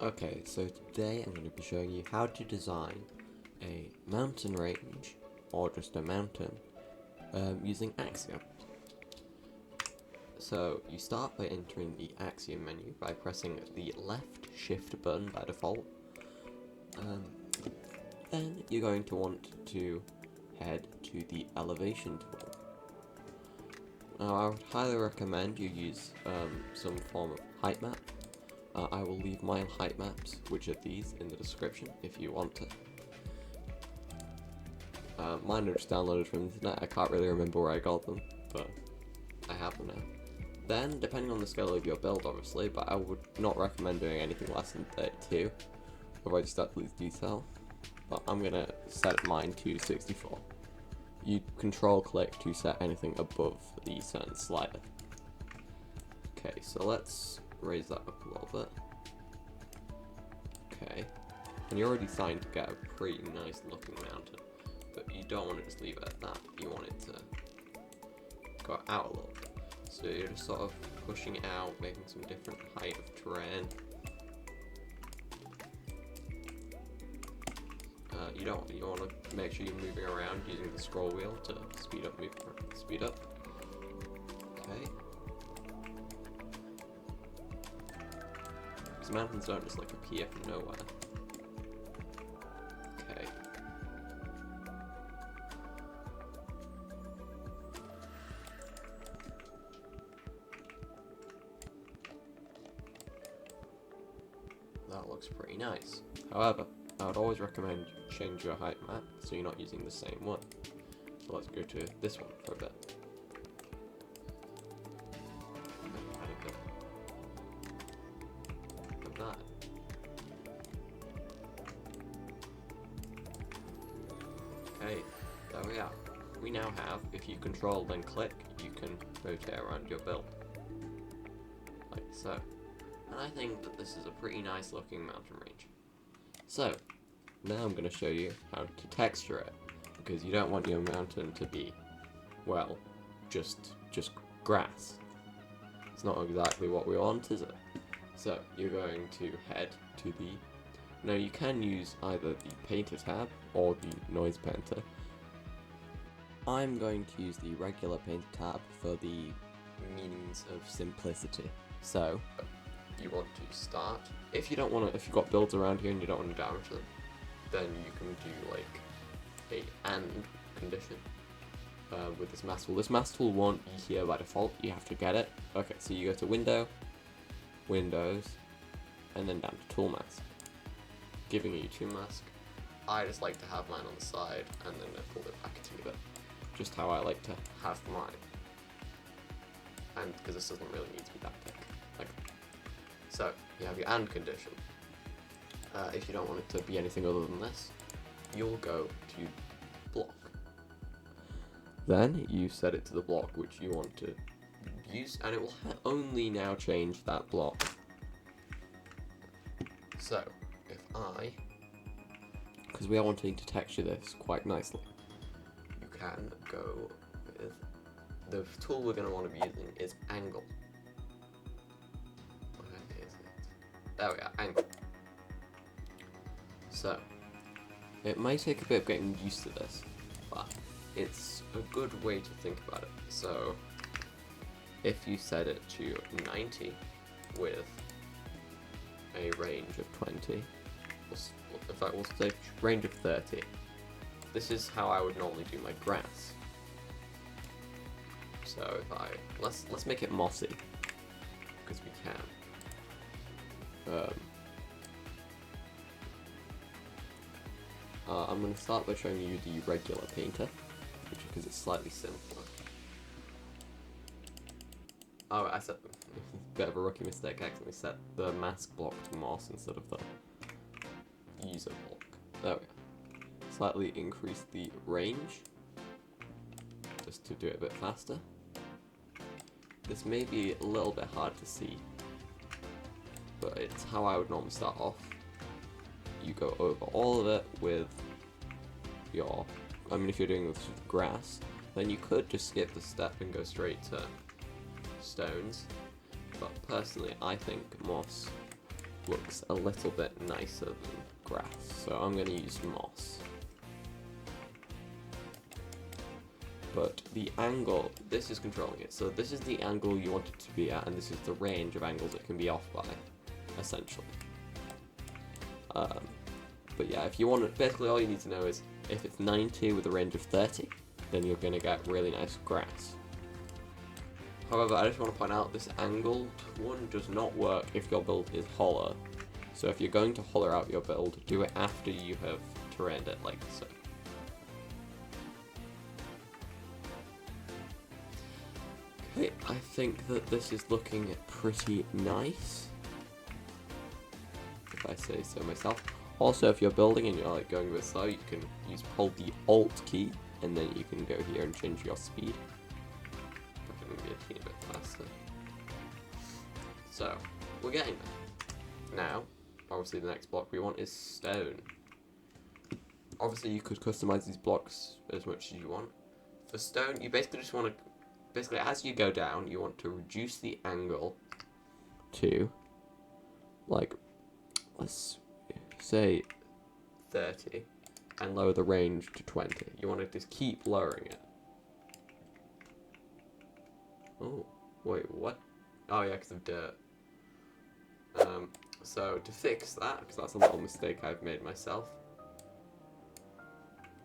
Okay, so today I'm going to be showing you how to design a mountain range, or just a mountain, using axiom. So you start by entering the axiom menu by pressing the left shift button by default. Then you're going to want to head to the elevation tool. Now I would highly recommend you use some form of height map. I will leave my height maps, which are these, in the description if you want to. Mine are just downloaded from the internet. I can't really remember where I got them, but I have them now. Then, depending on the scale of your build, obviously, but I would not recommend doing anything less than 32, otherwise you start to lose detail. But I'm gonna set mine to 64. You control click to set anything above the certain slider. Okay, so let's raise that up a little bit. Okay, and you're already starting to get a pretty nice looking mountain, but you don't want to just leave it at that. You want it to go out a little bit. So you're just sort of pushing it out, making some different height of terrain. You want to make sure you're moving around using the scroll wheel to speed up. Okay. Because mountains don't just like appear from nowhere. Okay. That looks pretty nice. However, I would always recommend you change your height map so you're not using the same one. So let's go to this one for a bit. Like that. Okay, there we are. We now have, if you control then click, you can rotate around your build. Like so. And I think that this is a pretty nice looking mountain range. So, now I'm going to show you how to texture it, because you don't want your mountain to be, well, just grass. It's not exactly what we want, is it? So, you're going to head to the... Now, you can use either the Painter tab or the Noise Painter. I'm going to use the regular Painter tab for the means of simplicity. So, you want to start. If you've got builds around here and you don't want to damage them, then you can do like a AND condition with this mask tool. This mask tool won't be here by default, you have to get it. Okay, so you go to Window, Windows, and then down to Tool Mask, giving you two masks. I just like to have mine on the side and then I pull it back a teeny bit. Just how I like to have mine. And because this doesn't really need to be that thick. Like, so, you have your AND condition. If you don't want it to be anything other than this, you'll go to block. Then you set it to the block which you want to use, and it will only now change that block. So, if because we are wanting to texture this quite nicely, you can go with, the tool we're going to want to be using is angle. Where is it? There we are, angle. So, it may take a bit of getting used to this, but it's a good way to think about it. So, if you set it to 90 with a range of 20, in fact we'll say range of 30, this is how I would normally do my grass. So if let's make it mossy, because we can. I'm going to start by showing you the regular painter, because it's slightly simpler. Oh, I set a bit of a rookie mistake. I accidentally set the mask block to moss instead of the user block. There we go. Slightly increase the range, just to do it a bit faster. This may be a little bit hard to see, but it's how I would normally start off. You go over all of it with your, if you're doing this with grass, then you could just skip the step and go straight to stones, but personally I think moss looks a little bit nicer than grass, so I'm going to use moss. But the angle, this is controlling it, so this is the angle you want it to be at, and this is the range of angles it can be off by, essentially. But yeah, if you want it, basically all you need to know is if it's 90 with a range of 30, then you're going to get really nice grass. However, I just want to point out this angled one does not work if your build is hollow. So if you're going to hollow out your build, do it after you have terrained it like so. Okay, I think that this is looking pretty nice, if I say so myself. Also, if you're building and you're like going a bit slow, you can hold the Alt key, and then you can go here and change your speed. That can be a teeny bit faster. So, we're getting there. Now, obviously the next block we want is stone. Obviously you could customize these blocks as much as you want. For stone, you basically just want to, basically as you go down, you want to reduce the angle to, like, let's say 30, and lower the range to 20. You want to just keep lowering it. Oh, wait, what? Oh yeah, because of dirt. So to fix that, because that's a little mistake I've made myself,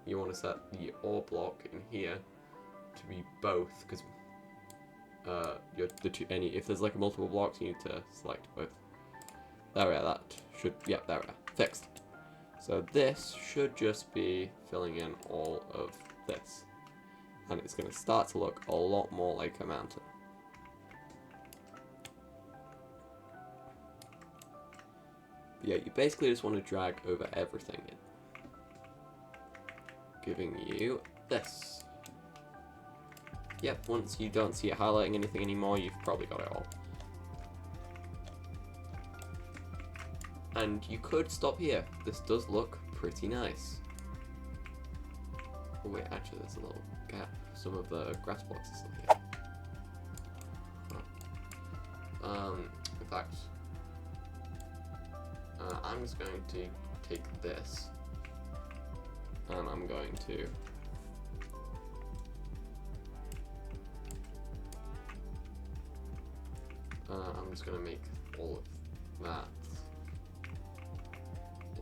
you want to set the ore block in here to be both, because if there's like multiple blocks, you need to select both. There we are. That should, yeah, there we are. Fixed. So this should just be filling in all of this, and it's going to start to look a lot more like a mountain. But yeah, you basically just want to drag over everything in, giving you this. Yep, once you don't see it highlighting anything anymore, you've probably got it all. And you could stop here. This does look pretty nice. Oh wait, actually there's a little gap. Some of the grass blocks are still here. In fact, I'm just going to take this, and I'm going to make all of that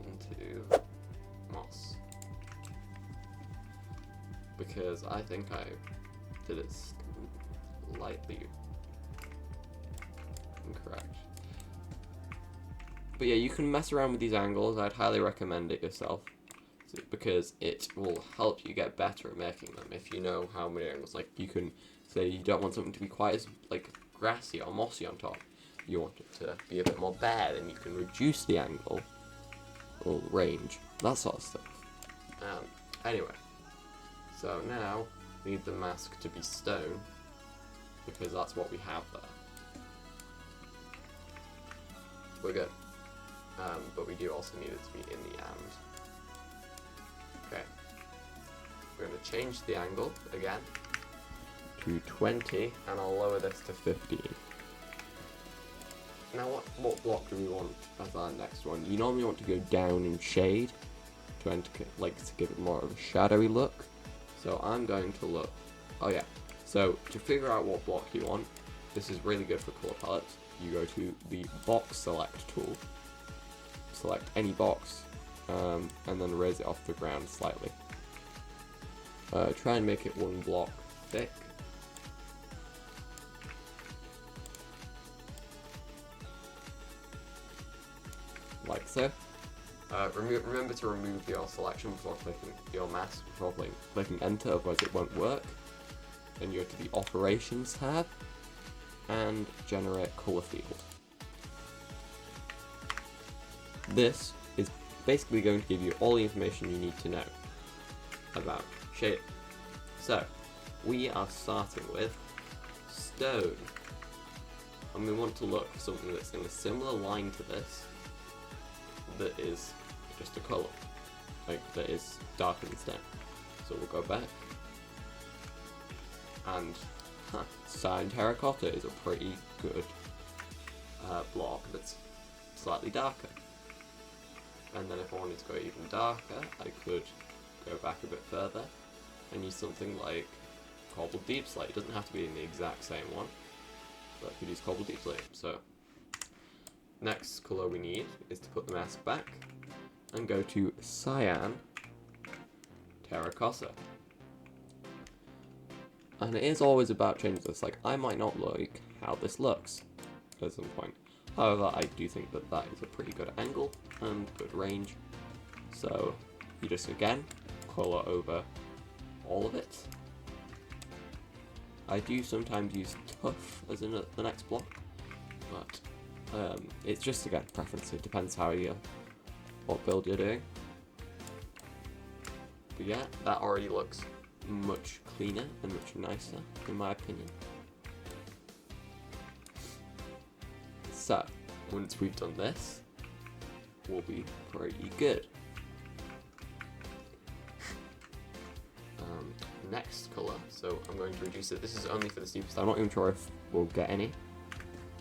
into moss, because I think I did it slightly incorrect. But yeah, you can mess around with these angles. I'd highly recommend it yourself, because it will help you get better at making them if you know how many angles. Like, you can say you don't want something to be quite as like grassy or mossy on top. You want it to be a bit more bare, then you can reduce the angle or range, that sort of stuff. Anyway, so now we need the mask to be stone, because that's what we have there. We're good. But we do also need it to be in the and. Okay. We're going to change the angle again to 20, and I'll lower this to 15. Now what block do we want as our next one? You normally want to go down in shade to give it more of a shadowy look. So I'm going to look. Oh yeah. So to figure out what block you want, this is really good for color palettes. You go to the box select tool, select any box, and then raise it off the ground slightly. Try and make it one block thick. Like so. Remember to remove your selection before clicking your mask, before clicking enter, otherwise it won't work. Then you go to the operations tab and generate color field. This is basically going to give you all the information you need to know about shading. So we are starting with stone, and we want to look for something that's in a similar line to this, that is just a colour, like that is darker than stone. So we'll go back, and cyan terracotta is a pretty good block that's slightly darker. And then if I wanted to go even darker, I could go back a bit further and use something like cobbled deep slate. It doesn't have to be in the exact same one, but I could use cobbled deep slate. So next colour we need is to put the mask back and go to cyan terracotta. And it is always about changing this. Like, I might not like how this looks at some point. However, I do think that that is a pretty good angle and good range. So you just, again, colour over all of it. I do sometimes use tough as in the next block, but it's just, again, preference. It depends what build you're doing. But yeah, that already looks much cleaner and much nicer, in my opinion. So, once we've done this, we'll be pretty good. Next colour, so I'm going to reduce it. This is only for the steepest. I'm not even sure if we'll get any,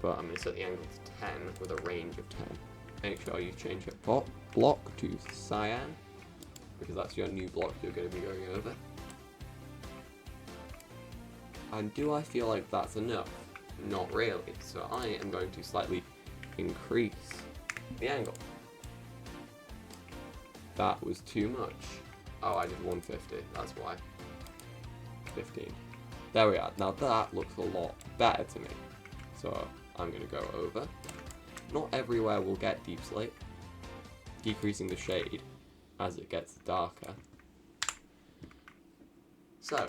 but I'm going to set the angle to 10 with a range of 10. Make sure you change your block to cyan, because that's your new block you're going to be going over. And do I feel like that's enough? Not really. So I am going to slightly increase the angle. That was too much. Oh, I did 150, that's why. 15. There we are. Now that looks a lot better to me. So I'm going to go over. Not everywhere will get deep slate, decreasing the shade as it gets darker. So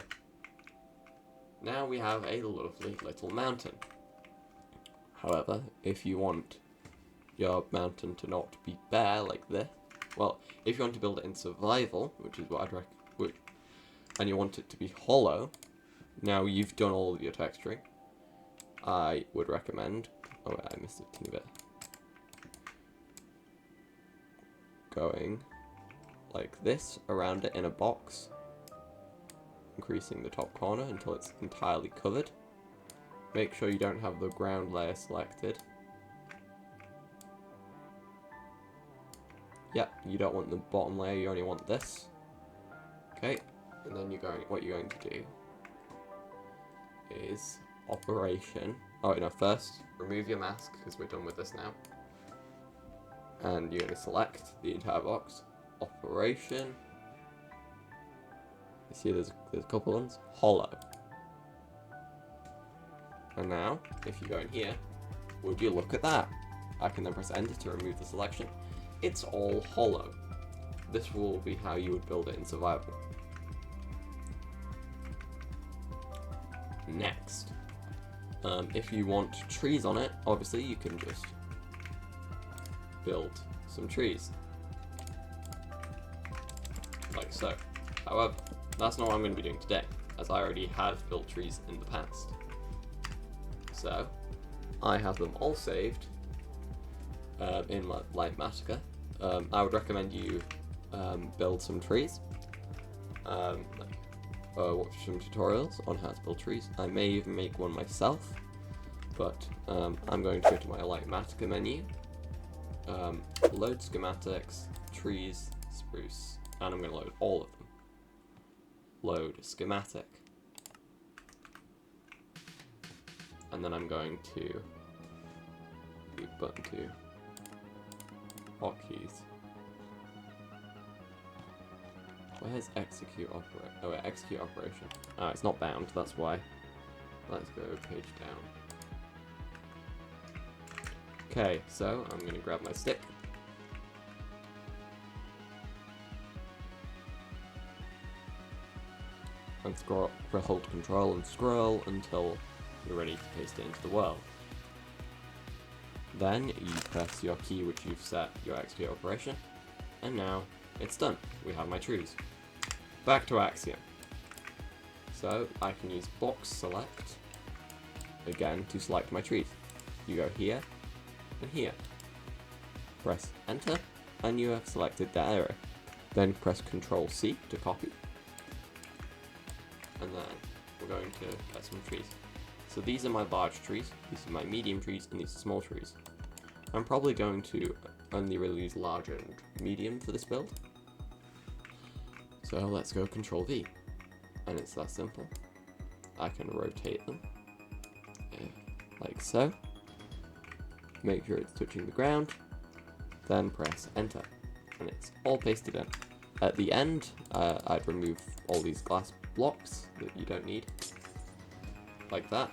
now we have a lovely little mountain. However, if you want your mountain to not be bare like this, well, if you want to build it in survival, which is what I'd recommend, and you want it to be hollow, now you've done all of your texturing, I would recommend, oh wait, I missed a teeny bit, going like this around it in a box, increasing the top corner until it's entirely covered. Make sure you don't have the ground layer selected. Yep, you don't want the bottom layer, you only want this. Okay, and then what you're going to do is operation. Oh wait, no, first remove your mask because we're done with this now. And you're going to select the entire box. Operation. You see there's a couple ones. Hollow. And now, if you go in here, would you look at that? I can then press enter to remove the selection. It's all hollow. This will be how you would build it in survival. Next, if you want trees on it, obviously you can just build some trees. Like so. However, that's not what I'm going to be doing today, as I already have built trees in the past. So, I have them all saved in Mathematica. I would recommend you build some trees. Watch some tutorials on how to build trees. I may even make one myself, but I'm going to go to my Mathematica menu, load schematics, trees, spruce, and I'm going to load all of them. Load schematic. And then I'm going to do button 2, hotkeys. Where's execute operation? Oh wait, execute operation. Ah, it's not bound, that's why. Let's go page down. Okay, so I'm gonna grab my stick. And hold control and scroll until you're ready to paste it into the world. Then you press your key which you've set your execute operation, and now it's done. We have my trees. Back to Axiom. So I can use box select again to select my trees. You go here and here. Press enter and you have selected that area. Then press Ctrl C to copy. And then we're going to get some trees. So these are my large trees, these are my medium trees, and these are small trees. I'm probably going to only really use large and medium for this build. So let's go Control V, and it's that simple. I can rotate them, like so. Make sure it's touching the ground, then press enter, and it's all pasted in. At the end, I'd remove all these glass blocks that you don't need, like that.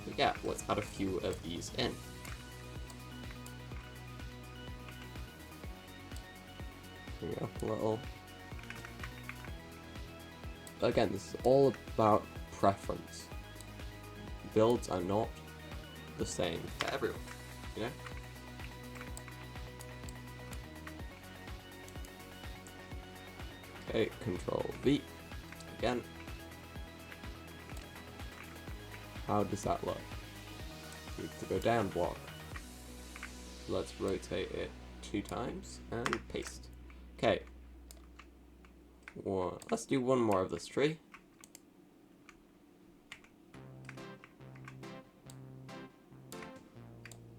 But yeah, let's add a few of these in. Bring it up a little. Again, this is all about preference. Builds are not the same for everyone, you know? Okay, Control V again. How does that look? We have to go down block. Let's rotate it 2 times and paste. Okay. Let's do one more of this tree.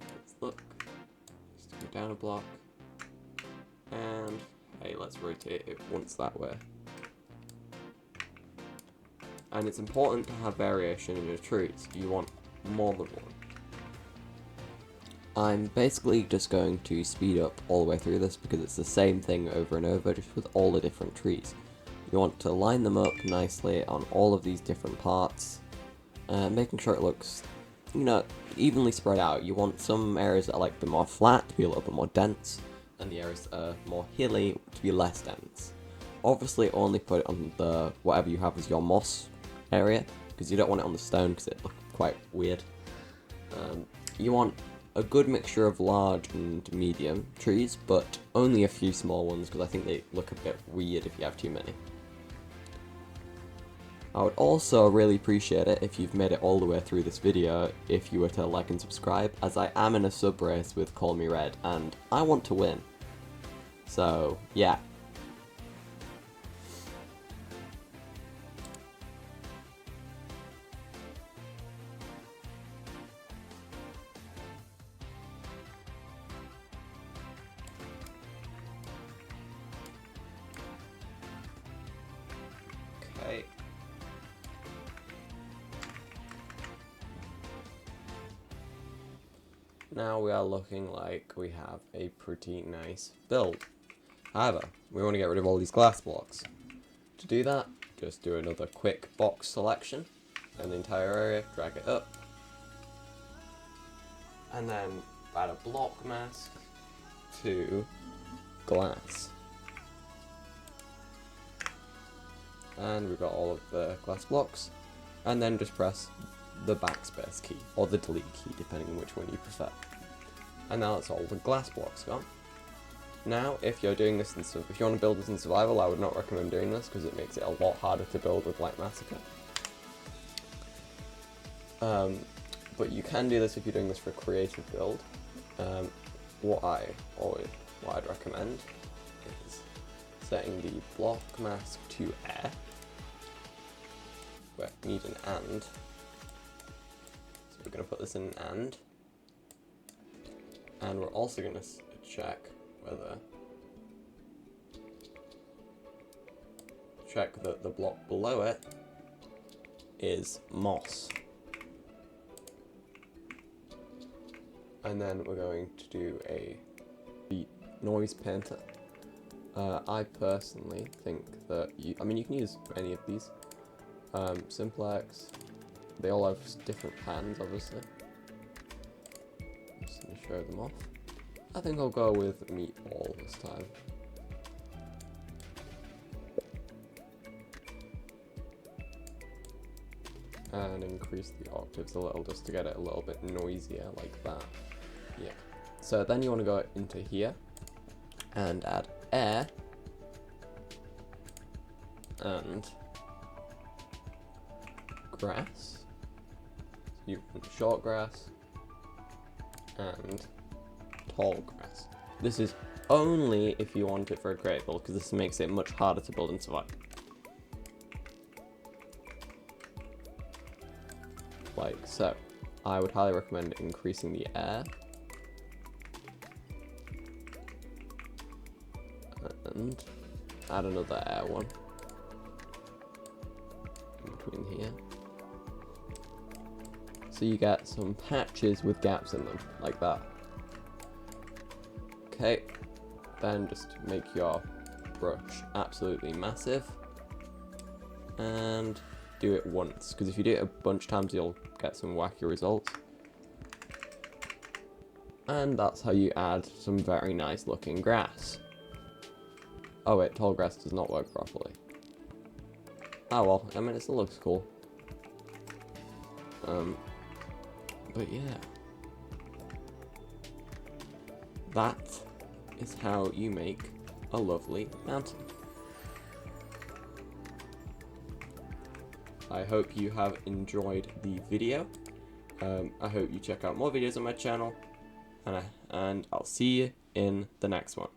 Let's look. Just go down a block. And hey, let's rotate it once that way. And it's important to have variation in your trees. You want more than one. I'm basically just going to speed up all the way through this because it's the same thing over and over, just with all the different trees. You want to line them up nicely on all of these different parts, making sure it looks, you know, evenly spread out. You want some areas that are like a bit more flat to be a little bit more dense, and the areas that are more hilly to be less dense. Obviously only put it on the whatever you have as your moss area, because you don't want it on the stone because it looks quite weird. You want a good mixture of large and medium trees, but only a few small ones because I think they look a bit weird if you have too many. I would also really appreciate it if you've made it all the way through this video if you were to like and subscribe, as I am in a sub race with Call Me Red and I want to win. So yeah. Okay. Now we are looking like we have a pretty nice build. However, we want to get rid of all these glass blocks. To do that, just do another quick box selection and the entire area, drag it up, and then add a block mask to glass. And we've got all of the glass blocks, and then just press the backspace key, or the delete key, depending on which one you prefer. And now that's all the glass blocks gone. Now, if you're doing this if you want to build this in survival, I would not recommend doing this because it makes it a lot harder to build with Light Massacre. But you can do this if you're doing this for a creative build. What I'd recommend is setting the block mask to air. We need an and. So we're going to put this in an and we're also going to check that the block below it is moss. And then we're going to do a beat noise painter. I personally think that you can use any of these. Simplex, they all have different patterns, obviously. Just going to show them off. I think I'll go with meatball this time. And increase the octaves a little just to get it a little bit noisier like that. Yeah. So then you want to go into here and add air and grass. So you want short grass and tall grass. This is only if you want it for a creative build, because this makes it much harder to build and survive. Like so. I would highly recommend increasing the air and add another air one in between here. So you get some patches with gaps in them, like that. Okay, then just make your brush absolutely massive and do it once, because if you do it a bunch of times you'll get some wacky results. And that's how you add some very nice looking grass. Oh wait, tall grass does not work properly. Oh well, I mean it still looks cool. But yeah. That is how you make a lovely mountain. I hope you have enjoyed the video. I hope you check out more videos on my channel, and I'll see you in the next one.